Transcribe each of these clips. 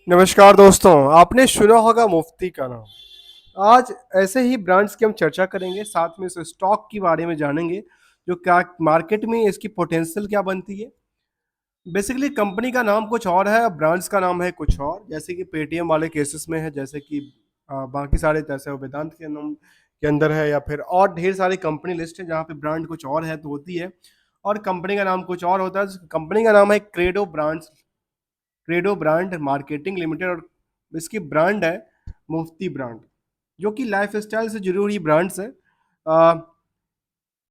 नमस्कार दोस्तों, आपने सुना होगा मुफ्ती का नाम। आज ऐसे ही ब्रांड्स की हम चर्चा करेंगे, साथ में इस स्टॉक के बारे में जानेंगे जो क्या मार्केट में इसकी पोटेंशियल क्या बनती है। बेसिकली कंपनी का नाम कुछ और है, ब्रांड्स का नाम है कुछ और, जैसे कि पेटीएम वाले केसेस में है, जैसे कि बाकी सारे जैसे वेदांत के नाम के अंदर है, या फिर और ढेर सारी कंपनी लिस्ट है जहाँ पे ब्रांड कुछ और है तो होती है, और कंपनी का नाम कुछ और होता है। कंपनी का नाम है क्रेडो ब्रांड मार्केटिंग लिमिटेड, और इसकी ब्रांड है मुफ्ती ब्रांड, जो कि लाइफ स्टाइल से जुड़ी हुई ब्रांड्स है। अ,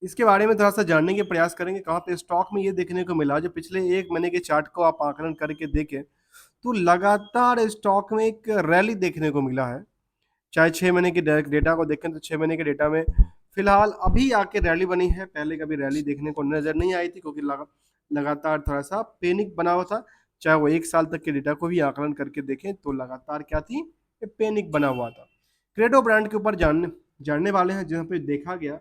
इसके बारे में थोड़ा सा जानने के प्रयास करेंगे। कहाँ पे स्टॉक में ये देखने को मिला, जो पिछले एक महीने के चार्ट को आप आकलन करके देखें तो लगातार स्टॉक में एक रैली देखने को मिला है। चाहे 6 महीने के डेटा को देखें तो 6 महीने के डेटा में फिलहाल अभी आके रैली बनी है, पहले कभी रैली देखने को नजर नहीं आई थी, क्योंकि लगातार थोड़ा सा पैनिक बना हुआ था। चाहे वो 1 साल तक के डेटा को भी आकलन करके देखें तो लगातार क्या थी, पैनिक बना हुआ था। क्रेडो ब्रांड के ऊपर जानने वाले हैं, जहाँ पे देखा गया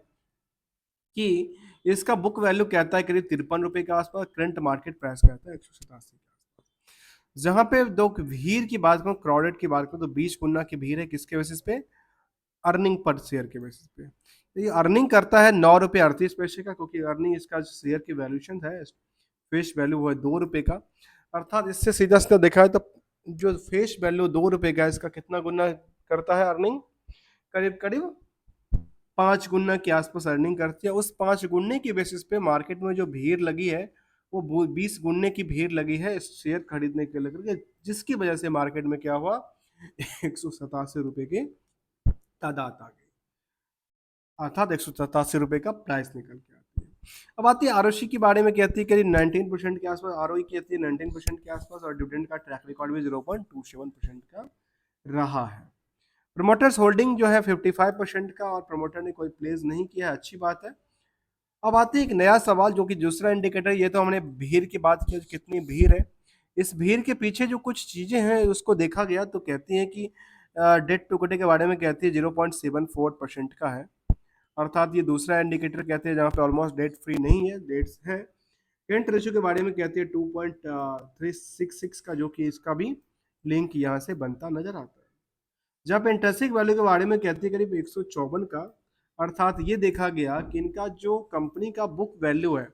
कि इसका बुक वैल्यू कहता है करीब 53 रुपए के आसपास, करंट मार्केट प्राइस कहता है 187 के आसपास। जहाँ पे दो भीड़ की बात करूँ, क्राउडेड की बात करूँ, तो 20 गुना की भीड़ है, किसके बेसिस पे? अर्निंग पर शेयर के बेसिस पे। तो ये अर्निंग करता है 9 रुपये 38 पैसे का, क्योंकि अर्निंग इसका शेयर की वैल्यूशन है, फेस वैल्यू वो है 2 रुपये का। अर्थात इससे सीधा सीधा देखा है तो जो फेस वैल्यू 2 रुपये का है, इसका कितना गुना करता है अर्निंग? करीब करीब 5 गुना के आसपास अर्निंग करती है। उस 5 गुने की बेसिस पे मार्केट में जो भीड़ लगी है, वो 20 गुने की भीड़ लगी है इस शेयर खरीदने के लेकर, जिसकी वजह से मार्केट में क्या हुआ, 187 रुपए की तादाद आ गई, अर्थात 187 रुपए का प्राइस निकल के आती है। अब आती है आरओसी के बारे में, कहती है करीब 19% के आसपास आरओई कहती है, 19% के आसपास, और डिविडेंड का ट्रैक रिकॉर्ड भी 0.27% का रहा है। प्रोमोटर्स होल्डिंग जो है 55% का, और प्रोमोटर ने कोई प्लेस नहीं किया है, अच्छी बात है। अब आते हैं एक नया सवाल, जो कि दूसरा इंडिकेटर, ये तो हमने भीड़ की बात की, कितनी भीड़ है। इस भीड़ के पीछे जो कुछ चीजें हैं उसको देखा गया तो कहती हैं कि डेट टू इक्विटी के बारे में कहती है 0.74% का है। अर्थात ये दूसरा इंडिकेटर कहते हैं जहाँ पे ऑलमोस्ट डेट फ्री नहीं है, डेट्स है। करंट रेशियो के बारे में कहती है 2.366 का, जो कि इसका भी लिंक यहाँ से बनता नजर आता है। जहाँ पे इंटरेंसिक वैल्यू के बारे में कहती है करीब 154 का। अर्थात ये देखा गया कि इनका जो कंपनी का बुक वैल्यू है,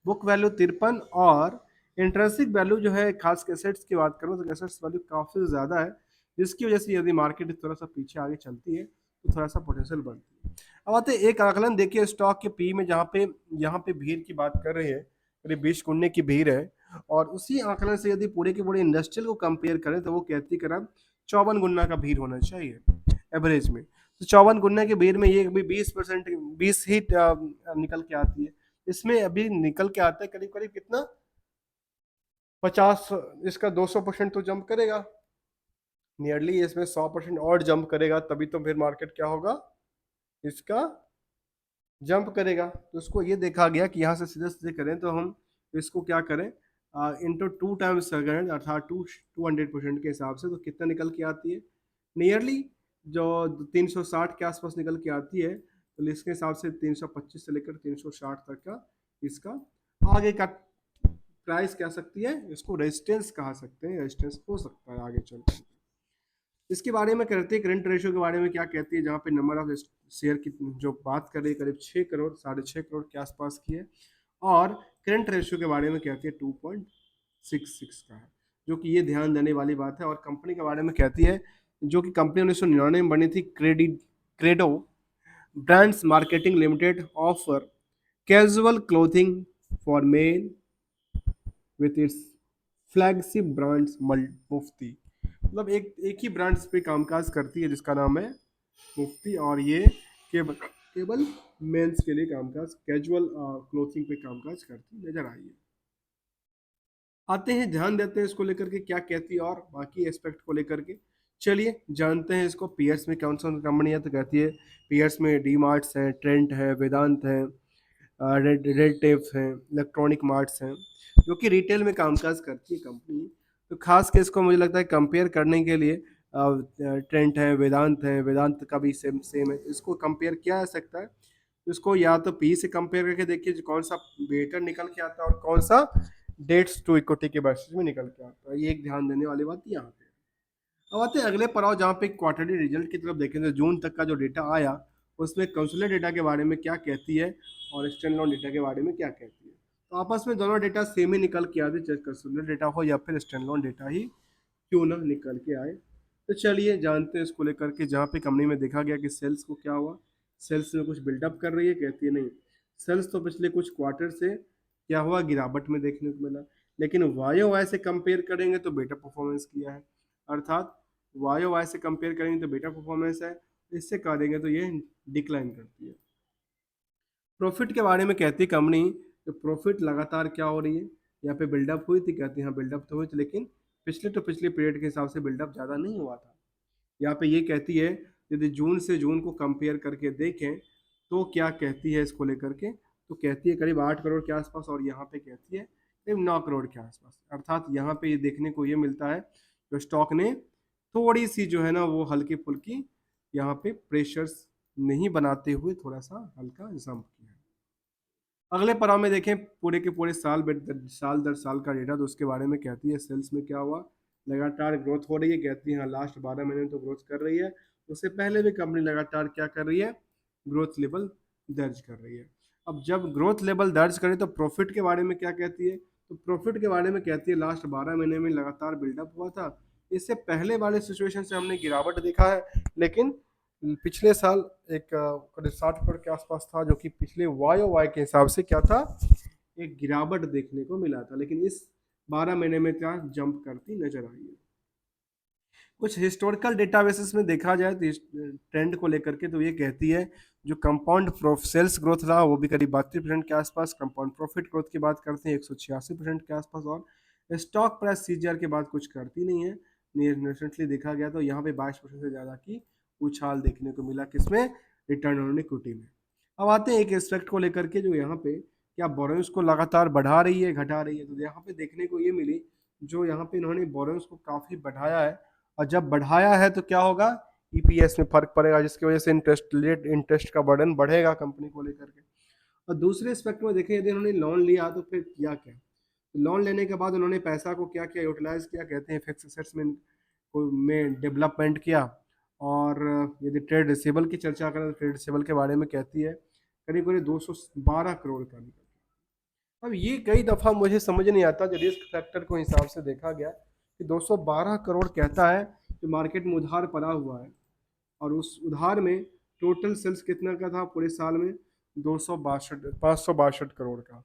बुक वैल्यू 53, और इंटरेंसिक वैल्यू जो है, खास एसेट्स की बात करूँ तो एसेट्स वैल्यू काफ़ी ज़्यादा है, जिसकी वजह से यदि मार्केट थोड़ा सा पीछे आगे चलती है तो थोड़ा सा पोटेंशियल बनती है। अब आते हैं एक आकलन देखिए स्टॉक के पी में, जहाँ पे यहाँ पे भीड़ की बात कर रहे हैं, करीब 20 गुने की भीड़ है, और उसी आकलन से यदि पूरे के पूरे इंडस्ट्रियल को कंपेयर करें तो वो कहती करीब 54 गुना का भीड़ होना चाहिए एवरेज में। तो 54 गुना के भीड़ में ये अभी 20%, 20 ही निकल के आती है। इसमें अभी निकल के आता है करीब करीब कितना, 50, इसका 200% तो जंप करेगा नियरली, इसमें 100% और जंप करेगा, तभी तो फिर मार्केट क्या होगा, इसका जंप करेगा। तो उसको ये देखा गया कि यहाँ से सीधे सीधे करें तो हम इसको क्या करें, इंटू 2 टाइम्स करें, अर्थात 200% के हिसाब से, तो कितना निकल के आती है, नियरली जो 360 के आसपास निकल के आती है। तो इसके हिसाब से 325 से लेकर 360 तक का इसका आगे का प्राइस कह सकती है, इसको रेजिस्टेंस कहा सकते हैं, रेजिस्टेंस हो सकता है आगे चल कर। इसके बारे में कहते हैं करंट रेशियो के बारे में क्या कहती है, जहाँ पे नंबर ऑफ शेयर की जो बात कर रही है करीब 6 करोड़, 6.5 करोड़ के आसपास की है, और करंट रेशियो के बारे में कहती है 2.66 का है, जो कि ये ध्यान देने वाली बात है। और कंपनी के बारे में कहती है, जो कि कंपनी 1999 में बनी थी, credo brands marketing limited offer casual clothing for men with its flagship brands Mufti. मतलब एक ही ब्रांड पे कामकाज करती है जिसका नाम है मुफ्ती, और ये केवल केवल मेंस के लिए कामकाज, कैजुअल क्लोथिंग पे कामकाज करती नजर आई है। आते हैं ध्यान देते हैं इसको लेकर के क्या कहती है, और बाकी एस्पेक्ट को लेकर के चलिए जानते हैं इसको। पीयर्स में कौन सा कंपनी है, तो कहती है पीयर्स में डी मार्ट्स हैं, ट्रेंट है, वेदांत है, रेड टेप है, इलेक्ट्रॉनिक मार्ट्स हैं, जो कि रिटेल में कामकाज करती है कंपनी। तो खास केस को मुझे लगता है कंपेयर करने के लिए ट्रेंट है, वेदांत है, वेदांत का भी सेम सेम है, इसको कंपेयर किया जा सकता है। इसको या तो पी से कंपेयर करके देखिए कौन सा बेटर निकल के आता है, और कौन सा डेट्स टू इक्विटी के बेसिस में निकल के आता है। ये एक ध्यान देने वाली बात यहाँ पे। अब आते हैं अगले पड़ाव जहाँ पे क्वार्टरली रिजल्ट की तरफ देखें तो जून तक का जो डेटा आया उसमें कंसोलिडेटेड डेटा के बारे में क्या कहती है और स्टैंड अलोन डेटा के बारे में क्या कहती है। तो आपस में दोनों डेटा सेम ही निकल के आते, चाहे कंसोलिडेटेड डेटा हो या फिर स्टैंड अलोन डेटा ही क्यों ना निकल के आए। तो चलिए जानते हैं इसको लेकर के, जहाँ पे कंपनी में देखा गया कि सेल्स को क्या हुआ, सेल्स में कुछ बिल्डअप कर रही है, कहती है नहीं सेल्स तो पिछले कुछ क्वार्टर से क्या हुआ, गिरावट में देखने को मिला, लेकिन वाई ओ वाई से कंपेयर करेंगे तो बेटर परफॉर्मेंस किया है, अर्थात वाई ओ वाई से कंपेयर करेंगे तो बेटर परफॉर्मेंस है, इससे करेंगे तो ये डिक्लाइन करती है। प्रॉफिट के बारे में कहती है कंपनी कि प्रॉफिट लगातार क्या हो रही है, यहाँ पे बिल्डअप हुई थी, कहती है हाँ बिल्डअप तो हुई थी, लेकिन पिछले पीरियड के हिसाब से बिल्डअप ज़्यादा नहीं हुआ था। यहाँ पे ये कहती है यदि जून से जून को कंपेयर करके देखें तो क्या कहती है इसको लेकर के, तो कहती है करीब 8 करोड़ के आसपास, और यहाँ पे कहती है करीब 9 करोड़ के आसपास, अर्थात यहाँ पे ये देखने को ये मिलता है जो स्टॉक ने थोड़ी सी जो है ना वो हल्की फुल्की यहाँ पे प्रेशर्स नहीं बनाते हुए थोड़ा सा हल्का जंप किया है। अगले पड़ाव में देखें पूरे के पूरे साल दर साल का डेटा, तो उसके बारे में कहती है सेल्स में क्या हुआ, लगातार ग्रोथ हो रही है, कहती है हाँ लास्ट 12 महीने में तो ग्रोथ कर रही है, उससे पहले भी कंपनी लगातार क्या कर रही है, ग्रोथ लेवल दर्ज कर रही है। अब जब ग्रोथ लेवल दर्ज करे तो प्रॉफिट के बारे में क्या कहती है, तो प्रॉफिट के बारे में कहती है लास्ट 12 महीने में लगातार बिल्डअप हुआ था, इससे पहले वाले सिचुएशन से हमने गिरावट देखा है, लेकिन पिछले साल एक करीब 60 करोड़ के आसपास था, जो कि पिछले वाई ओ वाई के हिसाब से क्या था, एक गिरावट देखने को मिला था, लेकिन इस 12 महीने में क्या जंप करती नजर आई है। कुछ हिस्टोरिकल डेटाबेसिस में देखा जाए तो इस ट्रेंड को लेकर के, तो ये कहती है जो कंपाउंड सेल्स ग्रोथ रहा वो भी करीब 32% के आसपास, कंपाउंड प्रॉफिट ग्रोथ की बात करते हैं 186% के आसपास, और स्टॉक प्राइस सीजीआर की बात कुछ करती नहीं है। रिसेंटली देखा गया तो यहाँ पे 22% से ज़्यादा की उछाल देखने को मिला, किसमें, रिटर्न ऑन इक्विटी में। अब आते हैं एक एस्पेक्ट को लेकर के जो यहाँ पे क्या बोरोइंग्स को लगातार बढ़ा रही है घटा रही है, तो यहाँ पे देखने को ये मिली जो यहाँ पे इन्होंने बोरोइंग्स को काफ़ी बढ़ाया है, और जब बढ़ाया है तो क्या होगा, ईपीएस में फर्क पड़ेगा, जिसकी वजह से इंटरेस्ट का बर्डन बढ़ेगा कंपनी को लेकर के। और दूसरे एस्पेक्ट में देखें यदि उन्होंने लोन लिया तो फिर किया क्या, लोन लेने के बाद उन्होंने पैसा को क्या किया, यूटिलाइज किया, कहते हैं फिक्स एसेट्स में डेवलपमेंट किया, और यदि ट्रेड रिसीवेबल की चर्चा करें तो ट्रेड रिसीवेबल के बारे में कहती है करीब करीब 212 करोड़ का निकल। अब ये कई दफ़ा मुझे समझ नहीं आता, जब रिस्क फैक्टर को हिसाब से देखा गया कि 212 करोड़ कहता है कि मार्केट में उधार पड़ा हुआ है, और उस उधार में टोटल सेल्स कितना का था पूरे साल में, 562 करोड़ का,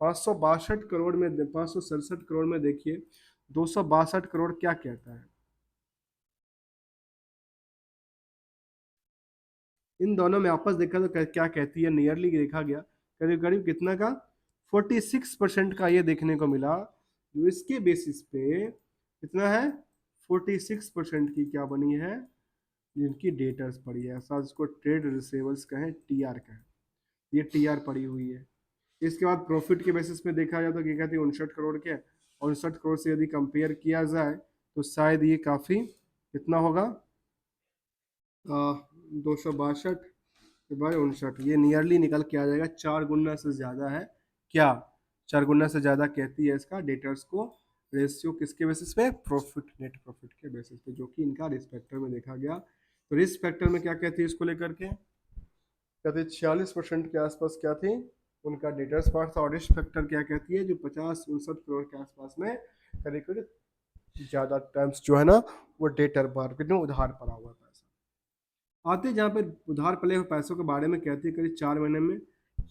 562 करोड़ में 567 करोड़ में देखिए 262 करोड़ क्या कहता है, इन दोनों में आपस देखा तो क्या कहती है, नियरली देखा गया करीब करीब कितना का, 46% का ये देखने को मिला, जो इसके बेसिस पे कितना है, 46% की क्या बनी है, जिनकी डेटर्स पड़ी है, ऐसा इसको ट्रेड रिसेबल्स कहें, टीआर कहें, ये टीआर पड़ी हुई है। इसके बाद प्रॉफिट के बेसिस पे देखा जाए तो क्या कहते हैं 59 करोड़ के, 59 करोड़ से यदि कंपेयर किया जाए तो शायद ये काफ़ी कितना होगा, 262/59, ये नियरली निकल के आ जाएगा 4 गुना से ज़्यादा है, क्या, 4 गुना से ज़्यादा कहती है इसका डेटर्स को रेशियो, किसके बेसिस पे, प्रॉफिट नेट प्रॉफिट के बेसिस पे, जो कि इनका रिस्क फैक्टर में देखा गया। तो रिस्क फैक्टर में क्या कहती है इसको लेकर के, कहते 46% के आसपास क्या थी उनका डेटर्स पार्ट था, और रिस्क फैक्टर क्या कहती है जो 50-59 करोड़ के आसपास में करीब करीब ज़्यादा टाइम्स जो है ना वो डेटर मार्केट में उधार पड़ा हुआ पैसा आते, जहाँ पे उधार पड़े हुए पैसों के बारे में कहती है करीब 4 महीने में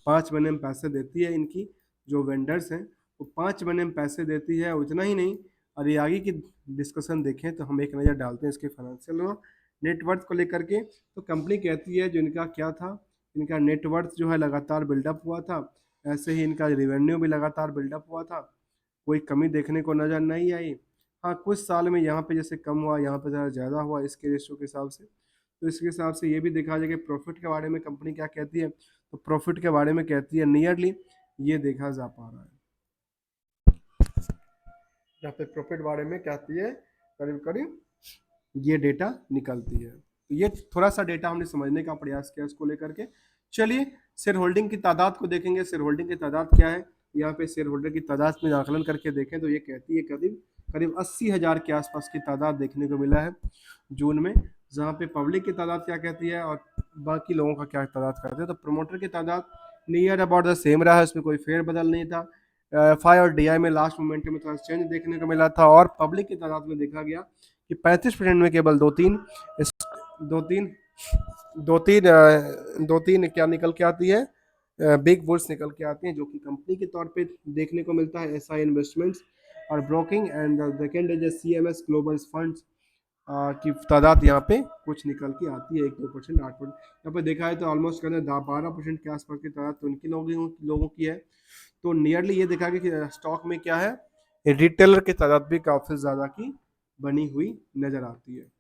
5 महीने में पैसे देती है, इनकी जो वेंडर्स हैं वो 5 महीने में पैसे देती है, उतना ही नहीं, और ये आगे की डिस्कशन देखें तो हम एक नज़र डालते हैं इसके फाइनेंशियल और नेटवर्थ को लेकर के, तो कंपनी कहती है जो इनका क्या था, इनका नेटवर्थ जो है लगातार बिल्डअप हुआ था, ऐसे ही इनका रेवेन्यू भी लगातार बिल्डअप हुआ था, कोई कमी देखने को नज़र नहीं आई। हाँ कुछ साल में यहाँ पे जैसे कम हुआ, यहाँ पे ज़रा ज़्यादा हुआ इसके रेशो के हिसाब से, तो इसके हिसाब से ये भी देखा जाए कि प्रॉफिट के बारे में कंपनी क्या कहती है, तो प्रॉफिट के बारे में कहती है नियरली ये देखा जा पा रहा है, यहाँ पे प्रॉफिट बारे में कहती है करीब करीब ये डेटा निकलती है। तो ये थोड़ा सा डेटा हमने समझने का प्रयास किया इसको लेकर के। चलिए शेयर होल्डिंग की तादाद को देखेंगे, शेयर होल्डिंग की तादाद क्या है, यहाँ पे शेयर होल्डर की तादाद में आकलन करके देखें तो ये कहती है करीब करीब 80,000 के आसपास की तादाद देखने को मिला है जून में, जहाँ पे पब्लिक की तादाद क्या कहती है और बाकी लोगों का क्या तादाद कहते हैं। तो प्रमोटर की तादाद नियर अबाउट द सेम रहा है, उसमें कोई फेरबदल नहीं था। एफआई और डीआई में लास्ट मोमेंट में थोड़ा चेंज देखने को मिला था, और पब्लिक की तादाद में देखा गया कि 35% में केवल दो तीन दो तीन दो तीन क्या निकल के आती है, बिग बुल्स निकल के आती हैं, जो कि कंपनी के तौर पे देखने को मिलता है, एसआई इन्वेस्टमेंट्स और ब्रोकिंग, एंड सेकेंड है सीएमएस ग्लोबल फंड्स की तादाद यहाँ पे कुछ निकल के आती है, 1-2%, 8%। यहाँ पे देखा है तो ऑलमोस्ट कहते हैं 12% के आसपास की तादाद तो उनकी लोगों की है। तो नियरली ये देखा गया कि स्टॉक में क्या है, रिटेलर की तादाद भी काफ़ी ज़्यादा की बनी हुई नजर आती है।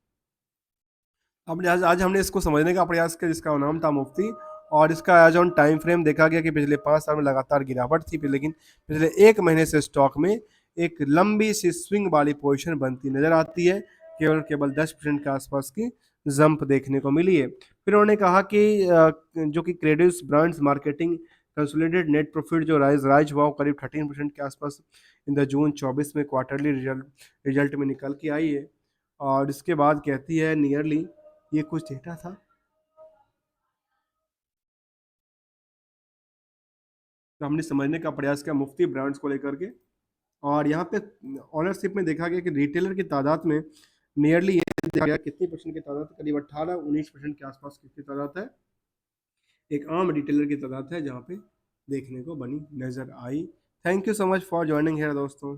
अब आज हमने इसको समझने का प्रयास किया, जिसका नाम था मुफ्ती, और इसका एज ऑन टाइम फ्रेम देखा गया कि पिछले 5 साल में लगातार गिरावट थी, लेकिन पिछले 1 महीने से स्टॉक में एक लंबी सी स्विंग वाली पोजीशन बनती नजर आती है, केवल केवल 10% के आसपास की जंप देखने को मिली है। फिर उन्होंने कहा कि जो कि credit brands marketing consolidated net profit जो राइज हुआ करीब 13% के आसपास इन द जून 24 में क्वार्टरली रिजल्ट में निकल के आई है। और इसके बाद कहती है नियरली, ये कुछ डेटा था, तो हमने समझने का प्रयास किया मुफ्ती ब्रांड्स को लेकर के। और यहाँ पे ऑनरशिप में देखा गया कि रिटेलर की तादाद में नियरली ये देखा गया कितनी परसेंट की तादाद है, करीब 18-19% के आसपास किसकी तादाद है, एक आम रिटेलर की तादाद है जहाँ पे देखने को बनी नजर आई। Thank you so much for joining here दोस्तों।